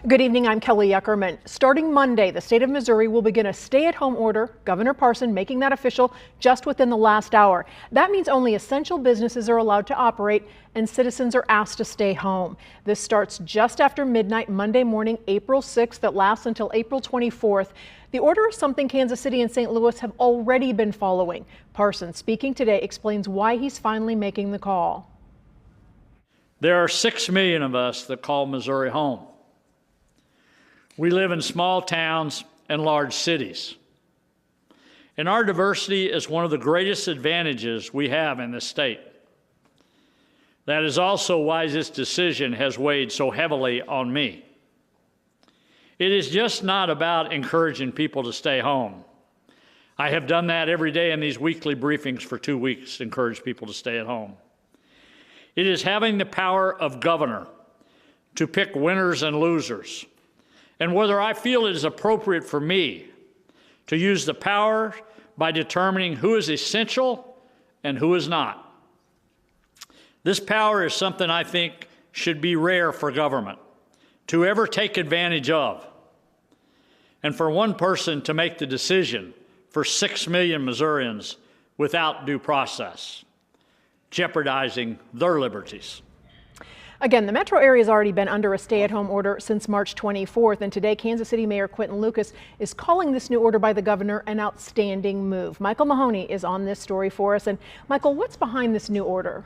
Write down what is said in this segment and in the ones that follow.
Good evening, I'm Kelly Yuckerman. Starting Monday, the state of Missouri will begin a stay-at-home order, Governor Parson making that official just within the last hour. That means only essential businesses are allowed to operate and citizens are asked to stay home. This starts just after midnight Monday morning, April 6th, that lasts until April 24th. The order is something Kansas City and St. Louis have already been following. Parson, speaking today, explains why he's finally making the call. There are 6 million of us that call Missouri home. We live in small towns and large cities. And our diversity is one of the greatest advantages we have in this state. That is also why this decision has weighed so heavily on me. It is just not about encouraging people to stay home. I have done that every day in these weekly briefings for 2 weeks, encourage people to stay at home. It is having the power of governor to pick winners and losers, and whether I feel it is appropriate for me to use the power by determining who is essential and who is not. This power is something I think should be rare for government to ever take advantage of. And for one person to make the decision for 6 million Missourians without due process, jeopardizing their liberties. Again, the metro area has already been under a stay-at-home order since March 24th, and today Kansas City Mayor Quinton Lucas is calling this new order by the governor an outstanding move. Michael Mahoney is on this story for us. And Michael, what's behind this new order?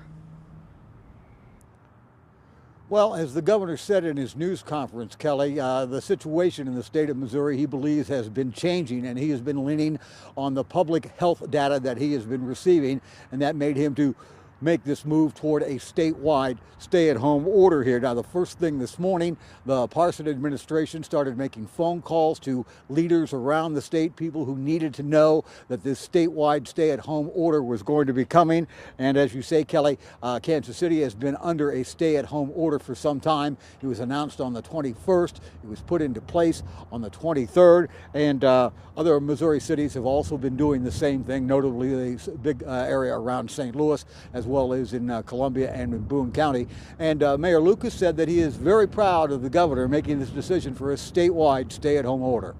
Well, as the governor said in his news conference, Kelly, the situation in the state of Missouri, he believes, has been changing, and he has been leaning on the public health data that he has been receiving, and that made him to make this move toward a statewide stay-at-home order here. Now, the first thing this morning, the Parson administration started making phone calls to leaders around the state, people who needed to know that this statewide stay-at-home order was going to be coming. And as you say, Kelly, Kansas City has been under a stay-at-home order for some time. It was announced on the 21st. It was put into place on the 23rd. And other Missouri cities have also been doing the same thing, notably the big area around St. Louis, as well as in Columbia and in Boone County. And Mayor Lucas said that he is very proud of the governor making this decision for a statewide stay-at-home order.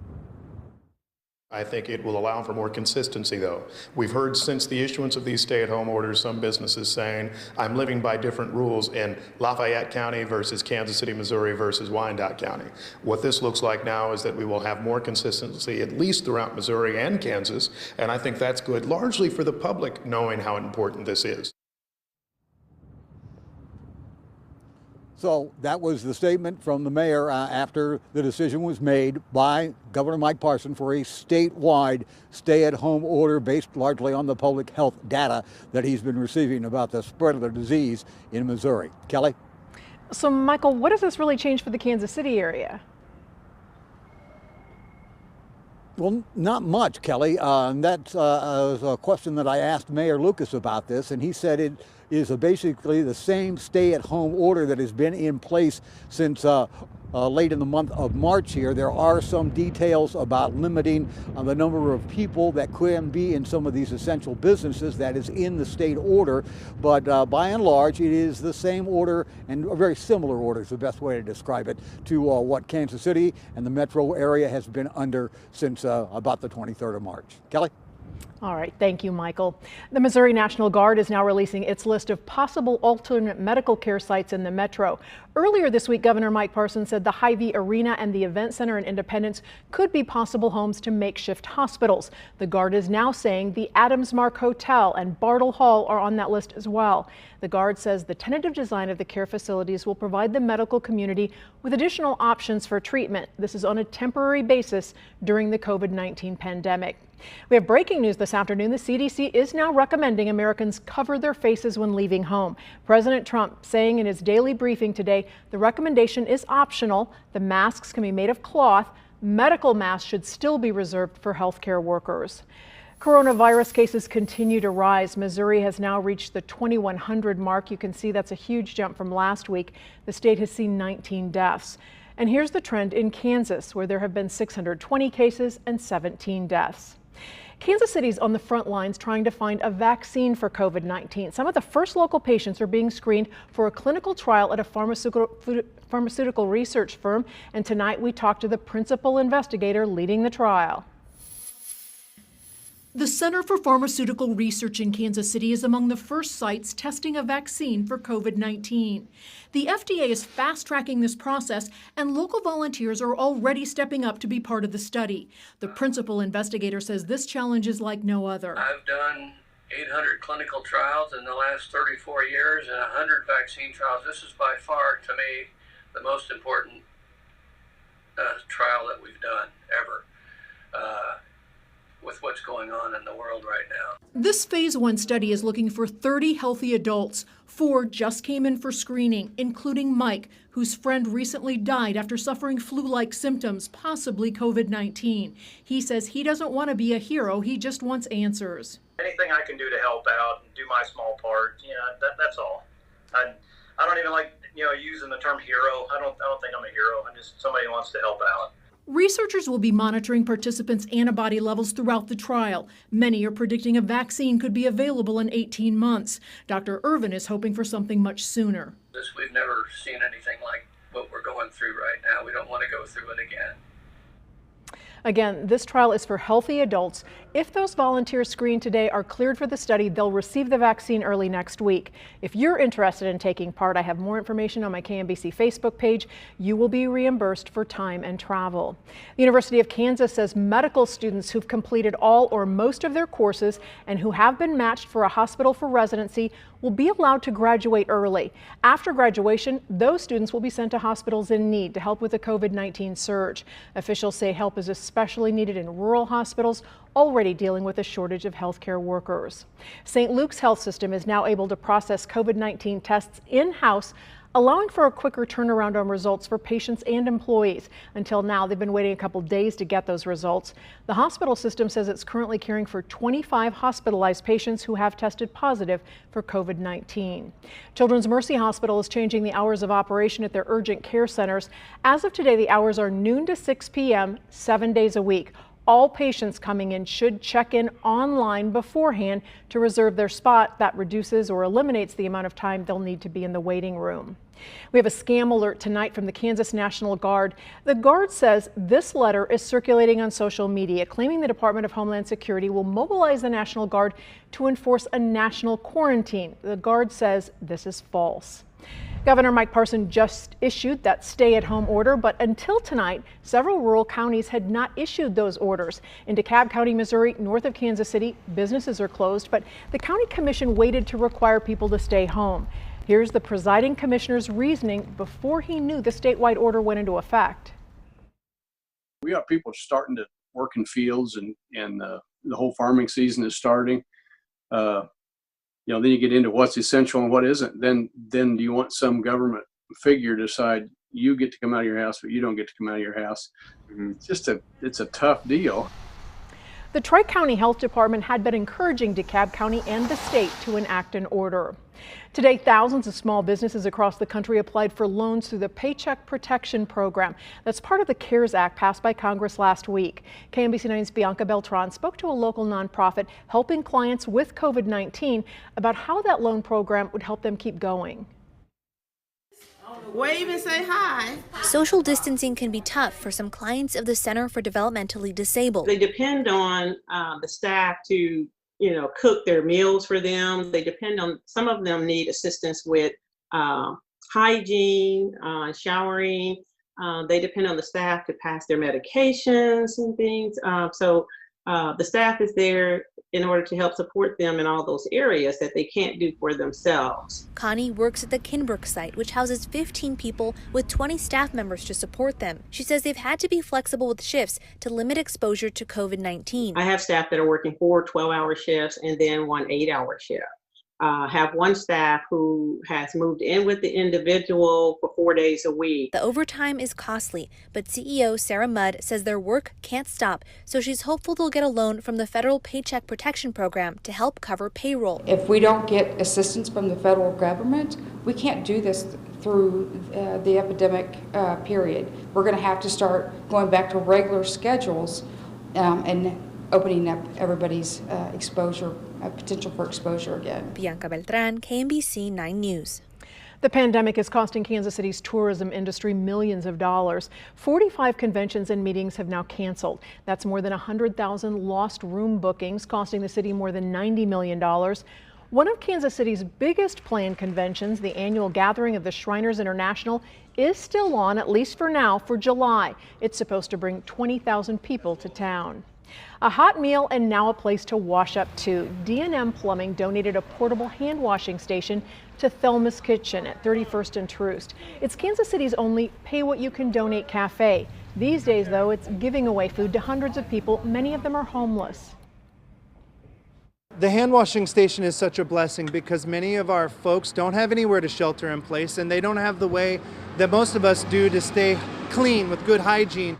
I think it will allow for more consistency, though. We've heard since the issuance of these stay-at-home orders some businesses saying, I'm living by different rules in Lafayette County versus Kansas City, Missouri versus Wyandotte County. What this looks like now is that we will have more consistency, at least throughout Missouri and Kansas, and I think that's good, largely for the public knowing how important this is. So that was the statement from the mayor after the decision was made by Governor Mike Parson for a statewide stay-at-home order based largely on the public health data that he's been receiving about the spread of the disease in Missouri. Kelly? So, Michael, what does this really change for the Kansas City area? Well, not much, Kelly. That's a question that I asked Mayor Lucas about this, and he said it is basically the same stay-at-home order that has been in place since late in the month of March here. There are some details about limiting the number of people that can be in some of these essential businesses that is in the state order, but by and large it is the same order, and a very similar order is the best way to describe it, to what Kansas City and the metro area has been under since about the 23rd of March. Kelly? All right, thank you, Michael. The Missouri National Guard is now releasing its list of possible alternate medical care sites in the metro. Earlier this week, Governor Mike Parson said the Hy-Vee Arena and the Event Center in Independence could be possible homes to makeshift hospitals. The Guard is now saying the Adams Mark Hotel and Bartle Hall are on that list as well. The Guard says the tentative design of the care facilities will provide the medical community with additional options for treatment. This is on a temporary basis during the COVID-19 pandemic. We have breaking news this afternoon. The CDC is now recommending Americans cover their faces when leaving home. President Trump saying in his daily briefing today, the recommendation is optional. The masks can be made of cloth. Medical masks should still be reserved for healthcare workers. Coronavirus cases continue to rise. Missouri has now reached the 2,100 mark. You can see that's a huge jump from last week. The state has seen 19 deaths. And here's the trend in Kansas, where there have been 620 cases and 17 deaths. Kansas City's on the front lines trying to find a vaccine for COVID-19. Some of the first local patients are being screened for a clinical trial at a pharmaceutical research firm. And tonight we talked to the principal investigator leading the trial. The Center for Pharmaceutical Research in Kansas City is among the first sites testing a vaccine for COVID-19. The FDA is fast-tracking this process, and local volunteers are already stepping up to be part of the study. The principal investigator says this challenge is like no other. I've done 800 clinical trials in the last 34 years and 100 vaccine trials. This is by far, to me, the most important trial that we've done ever. With what's going on in the world right now. This phase 1 study is looking for 30 healthy adults. 4 just came in for screening, including Mike, whose friend recently died after suffering flu-like symptoms, possibly COVID-19. He says he doesn't want to be a hero, he just wants answers. Anything I can do to help out and do my small part, that's all. I don't even like, using the term hero. I don't think I'm a hero. I'm just somebody who wants to help out. Researchers will be monitoring participants' antibody levels throughout the trial. Many are predicting a vaccine could be available in 18 months. Dr. Irvin is hoping for something much sooner. We've never seen anything like what we're going through right now. We don't want to go through it again. Again, this trial is for healthy adults. If those volunteers screened today are cleared for the study, they'll receive the vaccine early next week. If you're interested in taking part, I have more information on my KMBC Facebook page. You will be reimbursed for time and travel. The University of Kansas says medical students who've completed all or most of their courses and who have been matched for a hospital for residency will be allowed to graduate early. After graduation, those students will be sent to hospitals in need to help with the COVID-19 surge. Officials say help is especially needed in rural hospitals already dealing with a shortage of healthcare workers. St. Luke's Health System is now able to process COVID-19 tests in-house, allowing for a quicker turnaround on results for patients and employees. Until now, they've been waiting a couple days to get those results. The hospital system says it's currently caring for 25 hospitalized patients who have tested positive for COVID-19. Children's Mercy Hospital is changing the hours of operation at their urgent care centers. As of today, the hours are noon to 6 p.m., 7 days a week. All patients coming in should check in online beforehand to reserve their spot. That reduces or eliminates the amount of time they'll need to be in the waiting room. We have a scam alert tonight from the Kansas National Guard. The Guard says this letter is circulating on social media, claiming the Department of Homeland Security will mobilize the National Guard to enforce a national quarantine. The Guard says this is false. Governor Mike Parson just issued that stay-at-home order, but until tonight, several rural counties had not issued those orders. In DeKalb County, Missouri, north of Kansas City, businesses are closed, but the county commission waited to require people to stay home. Here's the presiding commissioner's reasoning before he knew the statewide order went into effect. We got people starting to work in fields, and the whole farming season is starting. Then you get into what's essential and what isn't. Then do you want some government figure to decide you get to come out of your house, but you don't get to come out of your house? It's a tough deal. The Tri-County Health Department had been encouraging DeKalb County and the state to enact an order. Today, thousands of small businesses across the country applied for loans through the Paycheck Protection Program. That's part of the CARES Act passed by Congress last week. KMBC 9's Bianca Beltran spoke to a local nonprofit helping clients with COVID-19 about how that loan program would help them keep going. Wave and say hi. Social distancing can be tough for some clients of the Center for Developmentally Disabled. They depend on the staff to, cook their meals for them. They depend on, some of them need assistance with hygiene, showering. They depend on the staff to pass their medications and things. So the staff is there in order to help support them in all those areas that they can't do for themselves. Connie works at the Kinbrook site, which houses 15 people with 20 staff members to support them. She says they've had to be flexible with shifts to limit exposure to COVID-19. I have staff that are working 4 12-hour shifts and then 1 8-hour shift. Have one staff who has moved in with the individual for 4 days a week. The overtime is costly, but CEO Sarah Mudd says their work can't stop, so she's hopeful they'll get a loan from the federal Paycheck Protection Program to help cover payroll. If we don't get assistance from the federal government, we can't do this through the epidemic period. We're going to have to start going back to regular schedules and opening up everybody's exposure, potential for exposure again. Bianca Beltran, KMBC 9 News. The pandemic is costing Kansas City's tourism industry millions of dollars. 45 conventions and meetings have now canceled. That's more than 100,000 lost room bookings, costing the city more than $90 million. One of Kansas City's biggest planned conventions, the annual gathering of the Shriners International, is still on, at least for now, for July. It's supposed to bring 20,000 people to town. A hot meal and now a place to wash up to. D&M Plumbing donated a portable hand washing station to Thelma's Kitchen at 31st and Troost. It's Kansas City's only pay what you can donate cafe. These days, though, it's giving away food to hundreds of people. Many of them are homeless. The hand washing station is such a blessing because many of our folks don't have anywhere to shelter in place, and they don't have the way that most of us do to stay clean with good hygiene.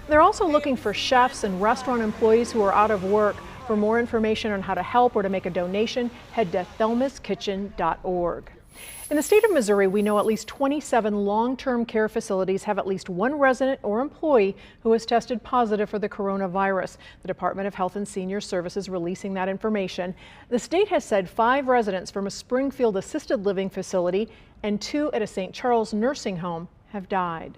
They're also looking for chefs and restaurant employees who are out of work. For more information on how to help or to make a donation, head to thelmaskitchen.org. In the state of Missouri, we know at least 27 long-term care facilities have at least one resident or employee who has tested positive for the coronavirus. The Department of Health and Senior Services releasing that information. The state has said 5 residents from a Springfield assisted living facility and 2 at a St. Charles nursing home have died.